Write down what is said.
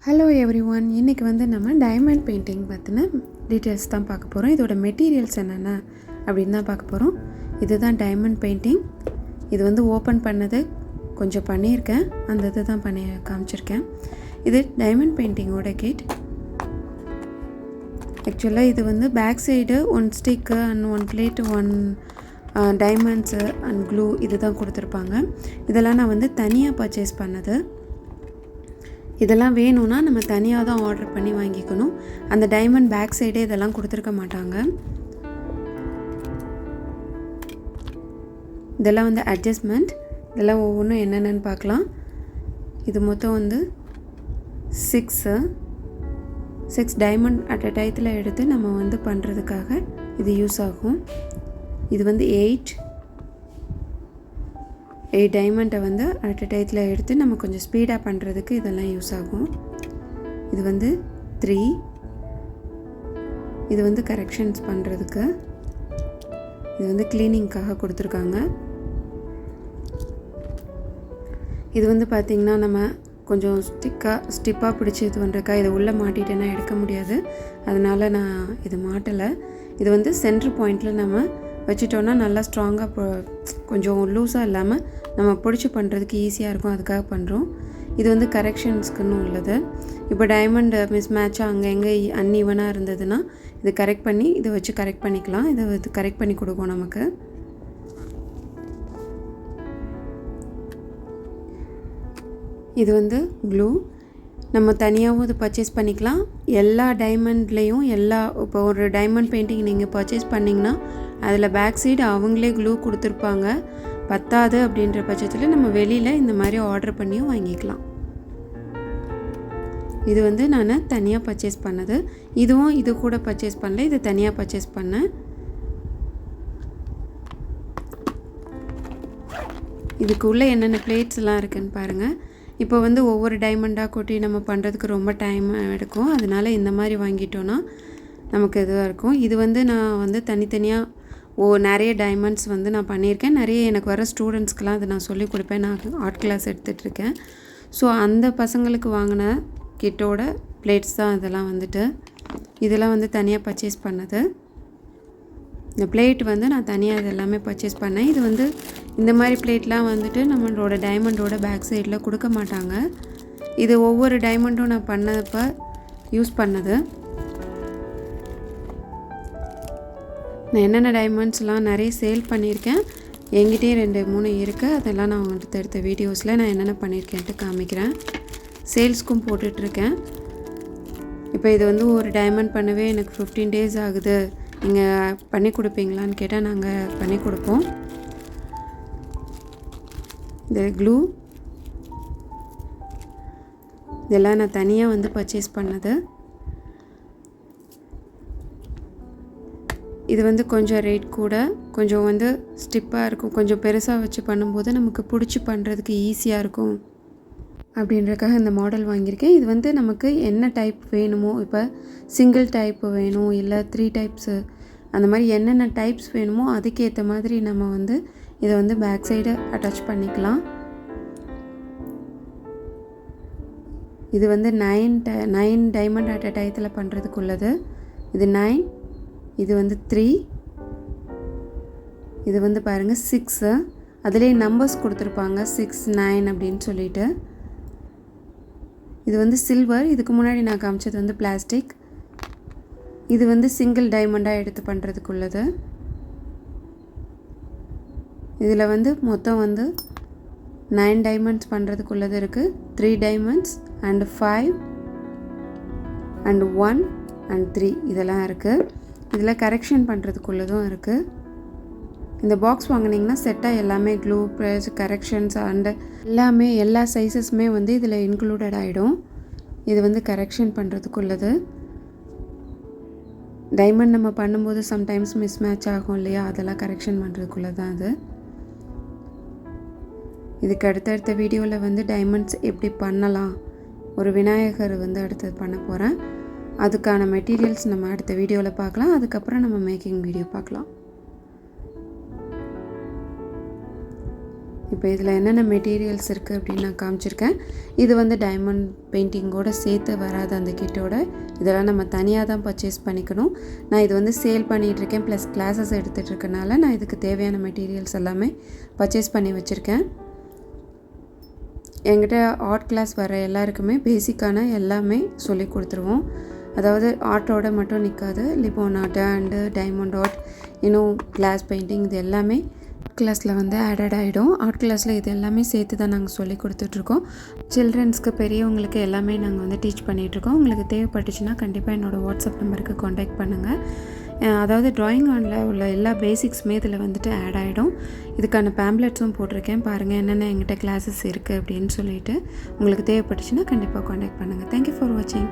Hello everyone, இன்றைக்கி வந்து நம்ம டைமண்ட் பெயிண்டிங் பற்றின டீட்டெயில்ஸ் தான் பார்க்க போகிறோம். இதோட மெட்டீரியல்ஸ் என்னென்ன அப்படின்னு தான் பார்க்க போகிறோம். இதுதான் டைமண்ட் பெயிண்டிங். இது வந்து ஓப்பன் பண்ணது கொஞ்சம் பண்ணியிருக்கேன், அந்த இது தான் பண்ணி காமிச்சிருக்கேன். இது டைமண்ட் பெயிண்டிங்கோட கிட். ஆக்சுவலாக இது வந்து back side 1 stick and 1 blade, 1 diamonds and glue இது தான் கொடுத்துருப்பாங்க. இதெல்லாம் நான் வந்து தனியாக பர்ச்சேஸ் பண்ணது. இதெல்லாம் வேணும்னா நம்ம தனியாக தான் ஆர்டர் பண்ணி வாங்கிக்கணும். அந்த டைமண்ட் பேக் சைடே இதெல்லாம் கொடுத்துருக்க மாட்டாங்க. இதெல்லாம் வந்து அட்ஜஸ்ட்மெண்ட். இதெல்லாம் ஒவ்வொன்றும் என்னென்னு பார்க்கலாம். இது மொத்தம் வந்து 6 டைமண்ட் அட் அ டயத்தில் எடுத்து நம்ம வந்து பண்ணுறதுக்காக இது யூஸ் ஆகும். இது வந்து 8 டைமண்டை வந்து அட் அ டயத்தில் எடுத்து நம்ம கொஞ்சம் ஸ்பீடாக பண்ணுறதுக்கு இதெல்லாம் யூஸ் ஆகும். இது வந்து 3. இது வந்து கரெக்ஷன்ஸ் பண்ணுறதுக்கு. இது வந்து க்ளீனிங்காக கொடுத்துருக்காங்க. இது வந்து பார்த்திங்கன்னா நம்ம கொஞ்சம் ஸ்டிப்பாக பிடிச்சி இது பண்ணுறக்கா. இதை உள்ளே மாட்டிட்டேன்னா எடுக்க முடியாது, அதனால் நான் இது மாட்டலை. இது வந்து சென்ட்ரு பாயிண்டில் நம்ம வச்சிட்டோன்னா நல்லா ஸ்ட்ராங்காக கொஞ்சம் லூஸாக இல்லாமல் நம்ம பிடிச்சி பண்ணுறதுக்கு ஈஸியாக இருக்கும், அதுக்காக பண்ணுறோம். இது வந்து கரெக்ஷன்ஸ்க்குன்னு உள்ளது. இப்போ டைமண்ட் மிஸ் மேட்சாக அங்கே எங்கே அன்ஈவனாக இருந்ததுன்னா இது கரெக்ட் பண்ணி இதை வச்சு கரெக்ட் பண்ணிக்கலாம். இதை இது கரெக்ட் பண்ணி கொடுக்கும் நமக்கு. இது வந்து க்ளூ. நம்ம தனியாகவும் இது பர்ச்சேஸ் பண்ணிக்கலாம். எல்லா டைமண்ட்லேயும் இப்போ ஒரு டைமண்ட் பெயிண்டிங் நீங்கள் பர்ச்சேஸ் பண்ணிங்கன்னா அதில் பேக் சைடு அவங்களே க்ளூ கொடுத்துருப்பாங்க. பத்தாது அப்படின்ற பட்சத்தில் நம்ம வெளியில் இந்த மாதிரி ஆர்டர் பண்ணியும் வாங்கிக்கலாம். இது வந்து நான் தனியாக பர்ச்சேஸ் பண்ணது. இதுவும் இது கூட பர்ச்சேஸ் பண்ணல, இது தனியாக பர்ச்சேஸ் பண்ணேன். இதுக்குள்ளே என்னென்ன பிளேட்ஸ்லாம் இருக்குதுன்னு பாருங்கள். இப்போ வந்து ஒவ்வொரு டைமண்டாக கொட்டி நம்ம பண்ணுறதுக்கு ரொம்ப டைம் எடுக்கும், அதனால் இந்த மாதிரி வாங்கிட்டோன்னா நமக்கு இதுவாக இருக்கும். இது வந்து நான் வந்து தனித்தனியாக நிறைய டைமண்ட்ஸ் வந்து நான் பண்ணியிருக்கேன். நிறைய எனக்கு வர ஸ்டூடெண்ட்ஸ்க்கெலாம் அதை நான் சொல்லிக் கொடுப்பேன். நான் ஆர்ட் கிளாஸ் எடுத்துகிட்ருக்கேன். ஸோ அந்த பசங்களுக்கு வாங்கின கிட்டோட பிளேட்ஸ் தான் இதெல்லாம் வந்துட்டு. இதெல்லாம் வந்து தனியாக பர்ச்சேஸ் பண்ணது. இந்த பிளேட் வந்து நான் தனியாக இது எல்லாமே பர்ச்சேஸ் பண்ணேன். இது வந்து இந்த மாதிரி பிளேட்லாம் வந்துட்டு நம்மளோட டைமண்டோட பேக் சைடில் கொடுக்க மாட்டாங்க. இது ஒவ்வொரு டைமண்டும் நான் பண்ணப்போ யூஸ் பண்ணது. நான் என்னென்ன டைமண்ட்ஸ்லாம் நிறைய சேல் பண்ணியிருக்கேன். என்கிட்டயே 2-3 இருக்குது. அதெல்லாம் நான் வந்துட்டு எடுத்த வீடியோஸில் நான் என்னென்ன பண்ணியிருக்கேன்ட்டு காமிக்கிறேன். சேல்ஸ்க்கும் போட்டுட்ருக்கேன். இப்போ இது வந்து ஒரு டைமண்ட் பண்ணவே எனக்கு 15 days ஆகுது, நீங்கள் பண்ணி கொடுப்பீங்களான்னு கேட்டால் நாங்கள் பண்ணி கொடுப்போம். இந்த க்ளூ இதெல்லாம் நான் தனியாக வந்து பர்ச்சேஸ் பண்ணது. இது வந்து கொஞ்சம் ரேட் கூட, கொஞ்சம் வந்து ஸ்டிப்பாக இருக்கும். கொஞ்சம் பெருசாக வச்சு பண்ணும்போது நமக்கு பிடிச்சி பண்ணுறதுக்கு ஈஸியாக இருக்கும் அப்படின்றக்காக இந்த மாடல் வாங்கியிருக்கேன். இது வந்து நமக்கு என்ன டைப் வேணுமோ, இப்போ சிங்கிள் டைப்பு வேணும் இல்லை 3 டைப்ஸு, அந்த மாதிரி என்னென்ன டைப்ஸ் வேணுமோ அதுக்கேற்ற மாதிரி நம்ம வந்து இதை வந்து பேக் சைடு அட்டாச் பண்ணிக்கலாம். இது வந்து 9 டைமண்ட் அட் அ டயத்தில் பண்ணுறதுக்கு உள்ளது. இது 9, இது வந்து 3, இது வந்து பாருங்கள் 6. அதுலேயே நம்பர்ஸ் கொடுத்துருப்பாங்க 6, 9 அப்படின்னு சொல்லிட்டு. இது வந்து சில்வர். இதுக்கு முன்னாடி நான் காமிச்சது வந்து பிளாஸ்டிக். இது வந்து சிங்கிள் டைமண்டாக எடுத்து பண்ணுறதுக்கு உள்ளது. இதில் வந்து மொத்தம் வந்து 9 டைமண்ட்ஸ் பண்ணுறதுக்கு உள்ளது இருக்குது. 3 டைமண்ட்ஸ் அண்ட் 5 அண்ட் 1 அண்ட் 3 இதெல்லாம் இருக்குது. இதில் கரெக்ஷன் பண்ணுறதுக்குள்ளதும் இருக்குது. இந்த பாக்ஸ் வாங்கினீங்கன்னா செட்டாக எல்லாமே க்ளூ ப்ளஸ் கரெக்ஷன்ஸ் அண்டு எல்லாமே எல்லா சைஸஸுமே வந்து இதில் இன்க்ளூடட் ஆகிடும். இது வந்து கரெக்ஷன் பண்ணுறதுக்குள்ளது. டைமண்ட் நம்ம பண்ணும்போது சம்டைம்ஸ் மிஸ் மேட்ச் ஆகும் இல்லையா, அதெல்லாம் கரெக்ஷன் பண்ணுறதுக்குள்ளது தான் அது. இதுக்கு அடுத்தடுத்த வீடியோவில் வந்து டைமண்ட்ஸ் எப்படி பண்ணலாம், ஒரு விநாயகர் வந்து அடுத்தது பண்ண போகிறேன். அதுக்கான மெட்டீரியல்ஸ் நம்ம அடுத்த வீடியோவில் பார்க்கலாம். அதுக்கப்புறம் நம்ம மேக்கிங் வீடியோ பார்க்கலாம். இப்போ இதில் என்னென்ன மெட்டீரியல்ஸ் இருக்குது அப்படின்னு நான் காமிச்சிருக்கேன். இது வந்து டைமண்ட் பெயிண்டிங்கோடு சேர்த்து வராது அந்த கிட்டோட. இதெல்லாம் நம்ம தனியாக தான் பர்ச்சேஸ் பண்ணிக்கணும். நான் இது வந்து சேல் பண்ணிகிட்ருக்கேன், ப்ளஸ் கிளாஸஸ் எடுத்துகிட்ருக்கனால நான் இதுக்கு தேவையான மெட்டீரியல்ஸ் எல்லாமே பர்ச்சேஸ் பண்ணி வச்சுருக்கேன். என்கிட்ட ஆர்ட் கிளாஸ் வர எல்லாருக்குமே பேசிக்கான எல்லாமே சொல்லி கொடுத்துருவோம். அதாவது ஆர்ட்டோட மட்டும் நிற்காது, லிபோன் ஆர்ட் அண்டு டைமண்ட் ஆர்ட், இன்னும் கிளாஸ் பெயிண்டிங், இது எல்லாமே ஆர்ட் கிளாஸில் வந்து ஆடட் ஆகிடும். ஆர்ட் கிளாஸில் இது எல்லாமே சேர்த்து தான் நாங்கள் சொல்லி கொடுத்துட்ருக்கோம். சில்ட்ரன்ஸ்க்கு பெரியவங்களுக்கு எல்லாமே நாங்கள் வந்து டீச் பண்ணிகிட்ருக்கோம். உங்களுக்கு தேவைப்பட்டுச்சுன்னா கண்டிப்பாக என்னோடய வாட்ஸ்அப் நம்பருக்கு காண்டாக்ட் பண்ணுங்கள். அதாவது ட்ராயிங் ஆனில் உள்ள எல்லா பேசிக்ஸுமே இதில் வந்துட்டு ஆட் ஆகிடும். இதுக்கான பேம்ப்ளெட்ஸும் போட்டிருக்கேன், பாருங்கள் என்னென்ன எங்கிட்ட கிளாஸஸ் இருக்குது அப்படின்னு சொல்லிட்டு. உங்களுக்கு தேவைப்பட்டுச்சுன்னா கண்டிப்பாக காண்டாக்ட் பண்ணுங்கள். தேங்க்யூ ஃபார் வாட்சிங்.